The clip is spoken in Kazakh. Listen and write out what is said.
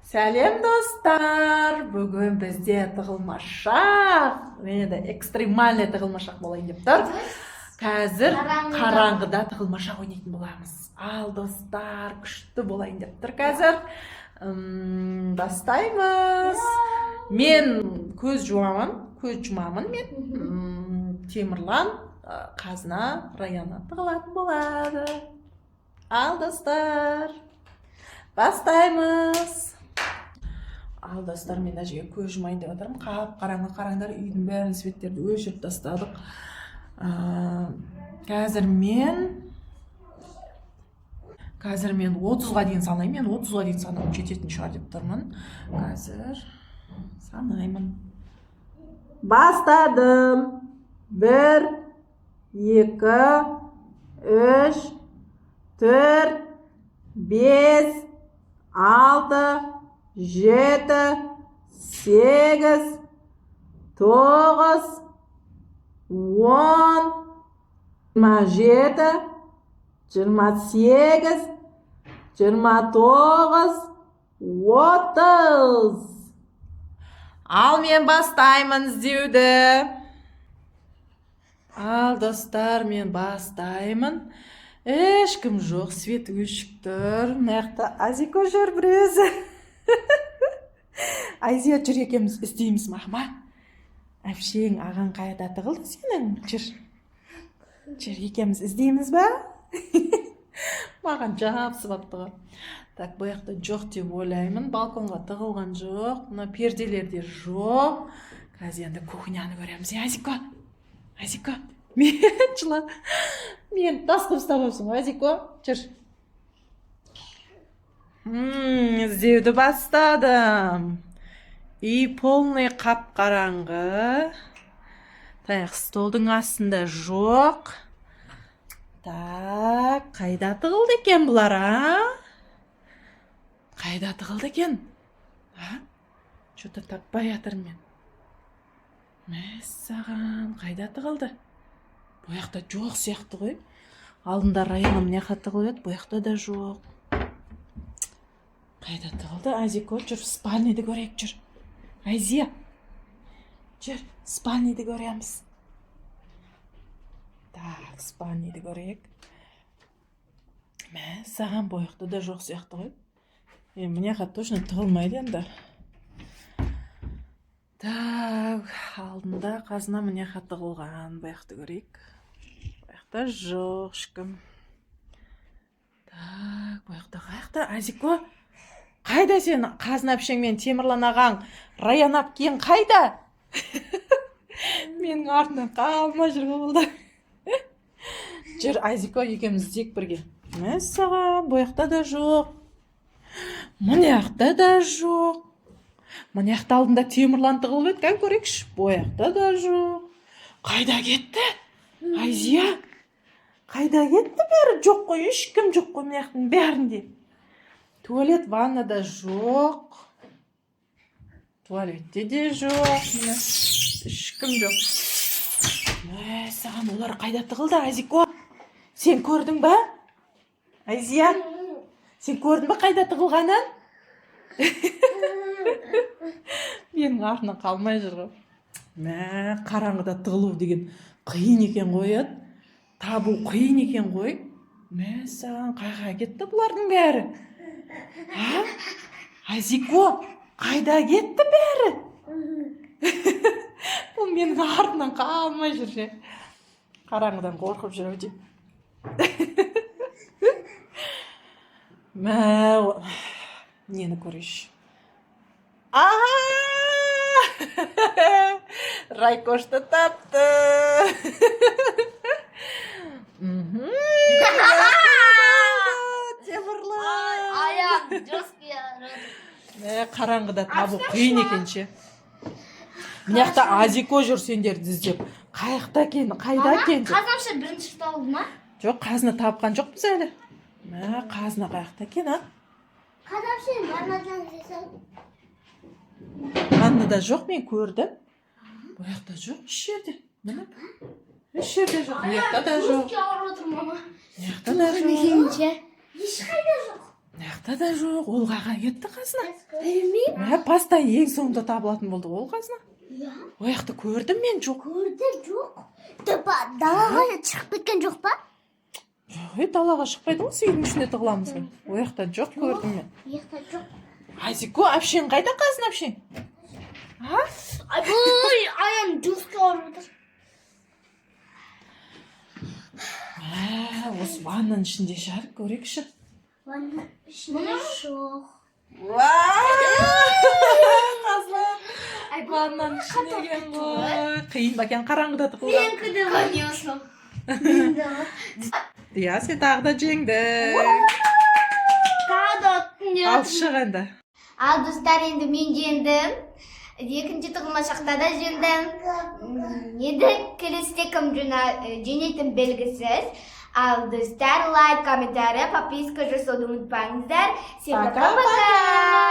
Сәлем достар! Бүгін бізде тығылмашақ, және де экстремальный тығылмашақ болайын деп тұр. Қазір қараңғыда тығылмашақ ойнайтын боламыз. Ал достар, күшті болайын деп тұр қазір. Бастаймыз. Мен көз жұмамын мен. Темірлан, Қазына, Раяна тығылатын болады. Ал достар, бастаймыз. Ал достар, мен әжеге көз жұмайын деп отырмын. Қараңдар, үйдің бәрін светтерді өшіріп тастадық. Қазір мен 30-ға дейін санаймын. Мен 30-ға дейін санауым жететін шығар деп тұрмын. Қазір санаймын. Бастадым. 1, 2, 3, 4, 5, 6, 7, 8, 9, 10, 27, 28, 29, 30. Ал мен бастаймын іздеуді. Ал достар, мен бастаймын. Ешкім жоқ, свет өшіп тұр. Маяқта Азико жүр бір өзі. Айзия, жүр екеміз іздейміз мақма. Әпшең ағаң қайда тығылды сенің? Жүр екеміз іздейміз ба? Маған жабысып апты ғой. Так, бұяқта жоқ деп ойлаймын. Балконға тығылған жоқ. Мына перделерде жоқ. Қазір енді кухняны көреміз. Азико, мен тас қып ұстамапсың, Азико, жүр. Іздеуді бастадым. Үй полный қап-қараңғы. Так, столдың астында жоқ. Так, қайда тығылды екен бұлар, Қайда тығылды екен? Что-то таппай жатыр мен. Мәссаған, қайда тығылды? Бұяқта жоқ сияқты ғой. Алдында Раяна мына жаққа тығылып еді, бұяқта да жоқ. Қайда тығылды? Азико, жүр, спальныйды көрейік, жүр. Айзия, жүр, спальныйды көреміз. Так, спальныйды көрейік. Мәссаған, бұяқта да жоқ сияқты ғой. Мына жаққа точно тығылмайды енді. Так, алдында Қазына мына жаққа тығылған. Бұяқты көрейік. Бұяқта жоқ ешкім. Так, бұяқта қаяқта? Азико, қайда сен? Қазына әпшең мен Темірлан ағаң, Раяна әпкең қайда? Менің артынан қалма жүр болды. Жүр, Азико, екеуміз іздейік бірге. Мәссаған, бұяқта да жоқ. Мына жақта да жоқ. Мына жақта алдында Темірлан тығылып еді, көрейікші. Бұяқта да жоқ. Қайда кетті? Айзия, қайда кетті бәрі? Жоқ қой, ешкім жоқ қой мына жақтың бәрінде. Туалет, ваннада жоқ. Туалетте де жоқ. Ешкім жоқ. Саған олар қайда тығылды, Азико? Сен көрдің ба? Айзия, сен көрдің ба қайда тығылғанын? Менің артынан қалмай жүр ғой. Қараңғыда тығылу деген қиын екен ғой, табу қиын екен ғой. Саған қайға кетті бұлардың бәрі? Азико, қайда кетті бәрі? Бұл менің артынан қалмай жүр же. Қараңғыдан қорқып жүр өте. Нені көрейші? Райкошты тапты. Темірлан. Аяқ жөскей арады. Қараңғыда табу қиын екенше. Мына жақта Азико жүр сендерді іздеп. Қайда екен? Қазаншы бірінші табылды ма? Жоқ, Қазына тапқан жоқпыз әлі. Қазына қайда екен, Қазаншы ваннадан жасау. Ваннада жоқ, мен көрдім. Бұяқта жоқ, еш жерде. Еш жерде жоқ, бұяқта да жоқ. Жөскей ауыр отыр, мама. Бұяқта да жоқ. Ешқайда жоқ. Мына да жоқ, ол қайда кетті қазына? Білмеймін. Паста ең соңында табылатын болды ол қазына. Иә. Ол жақты көрдім мен, жоқ. Көрдім, жоқ. Далаға шығып кеткен жоқ па? Жоқ, далаға шықпайды ғой, үйдің ішінде тығыламыз ғой. Ол жақта жоқ, көрдім мен. Ешқай жоқ. Айзеко, әпшең қайда қазына әпшең? А? Ой, аяғым жұмысқа барып отыр. Осы ваннаның ішінде шығар, көрейікші. Ванна ішінде жоқ. Ваннаның ішіне екен ғой. Қиын ба екен, қараңғыда тығылған. Менікі де ваннасы. Мен де бар. Иә, сен тағы да жеңдің. Тағы да оттың Ал шық енді. Ал достар, енді мен жеңдім. Екінші тығылмашақта да жеңдім. Енді келесіде кім жеңетін белгісіз. Ал достар, лайк, комментарий, подписка жасауды ұмытпаңыздар. Всем пока-пока.